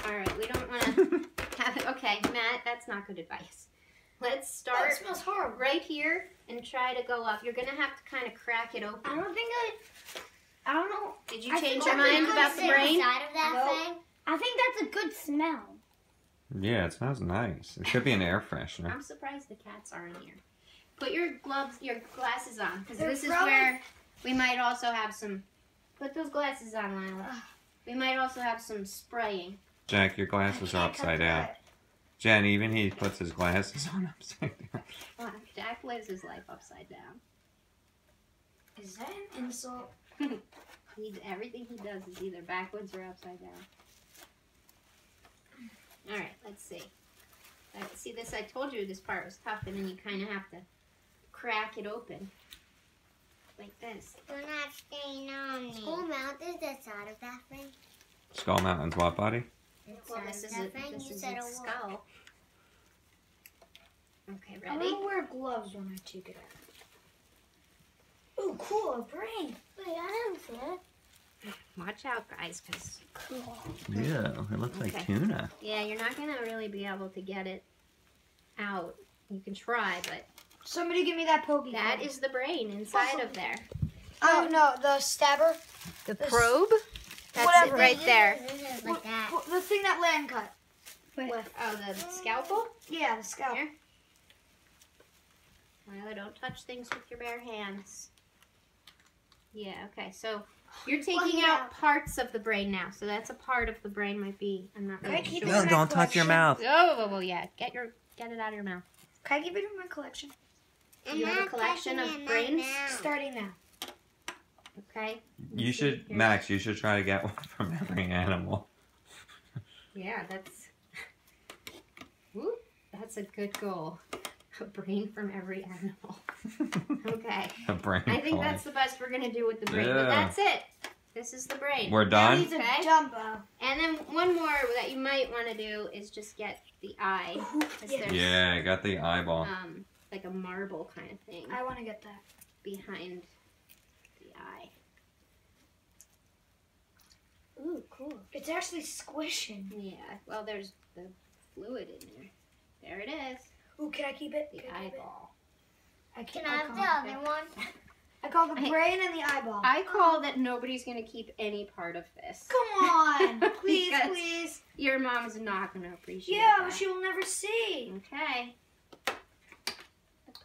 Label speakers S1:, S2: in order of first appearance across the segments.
S1: All right, we don't want to have it. Okay, Matt, that's not good advice. Let's start
S2: That smells horrible.
S1: right here and try to go up. You're going to have to kind of crack it open.
S2: I don't know.
S1: Did you change your mind about the brain?
S3: Inside of that thing?
S2: I think that's a good smell.
S4: Yeah, it smells nice. It should be an air freshener.
S1: I'm surprised the cats aren't here. Put your glasses on, because
S2: They're
S1: this is
S2: probably-
S1: where we might also have some. Put those glasses on, Lila. We might also have some spraying.
S4: Jack, your glasses are upside down. Jen, even he puts his glasses on upside down.
S1: Wow, Jack lives his life upside down.
S2: Is that an insult?
S1: Everything he does is either backwards or upside down. All right, let's see. See this? I told you this part was tough, and then you kind of have to crack it open like this.
S3: We're not staying on me. Skull Mount is the side of that thing.
S4: Skull Mountain's what, buddy?
S1: Well, this is its skull. Okay,
S2: I'm
S1: ready?
S2: gonna wear gloves when I take it out. Ooh, cool, a brain.
S3: Wait, I don't see it.
S1: Watch out, guys, because
S2: Cool.
S4: Yeah, it looks like
S1: Okay.
S4: tuna.
S1: yeah, you're not gonna really be able to get it out. You can try, but
S2: Somebody give me that pokey.
S1: that is the brain inside of there.
S2: Oh no, the stabber.
S1: The probe? That's
S2: Whatever.
S1: it right there.
S3: This is like that.
S2: The thing that Lan cut.
S1: Oh, the scalpel?
S2: Yeah, the scalp.
S1: Here. Lila, don't touch things with your bare hands. Yeah, okay, so you're taking out parts of the brain now. So that's a part of the brain might be, I'm not
S2: Can I
S1: really
S2: keep
S1: sure.
S2: it?
S4: No, don't touch your mouth.
S1: Oh, yeah, get it out of your mouth.
S2: Can I keep it in my collection?
S1: You have a collection of brains?
S2: Starting now.
S1: Okay.
S4: You should,
S1: Here.
S4: Max, you should try to get one from every animal.
S1: Yeah, that's a good goal. A brain from every animal. Okay.
S4: A brain
S1: I think
S4: coin.
S1: that's the best we're gonna do with the brain. But
S4: Yeah.
S1: that's it. This is the brain.
S4: We're
S2: Now
S4: done?
S2: he's a
S1: Okay.
S2: Dumbo.
S1: And then one more that you might want to do is just get the eye. 'Cause
S2: Yeah.
S1: there's,
S4: Yeah, I got the eyeball.
S1: like a marble kind of thing
S2: I want to get that.
S1: behind the eye.
S2: Ooh, cool. It's actually squishing.
S1: Yeah. Well, there's the fluid in there. There it is.
S2: Ooh, can I keep it?
S1: The
S2: Can I keep it?
S1: eyeball.
S2: I
S3: Can
S2: can't.
S3: I have the other one?
S2: I call the brain and the eyeball.
S1: I call that nobody's gonna keep any part of this.
S2: Come on, please,
S1: Because-
S2: please.
S1: Your mom's not gonna appreciate
S2: Yeah,
S1: that.
S2: but she will never see.
S1: Okay.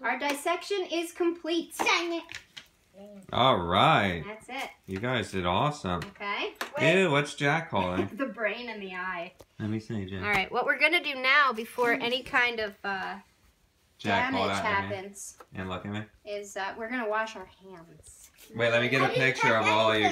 S1: Our dissection is complete.
S3: Dang it.
S4: All right.
S1: That's it.
S4: You guys did awesome.
S1: Okay.
S2: Wait.
S4: Ew, what's Jack calling?
S1: The brain and the eye.
S4: Let me see, Jack.
S1: All right. What we're gonna do now, before any kind of
S4: Jack, hold
S1: damage
S4: out your hand
S1: happens,
S4: and look at me.
S1: is we're gonna wash our hands.
S4: Wait, let me get a picture of all of you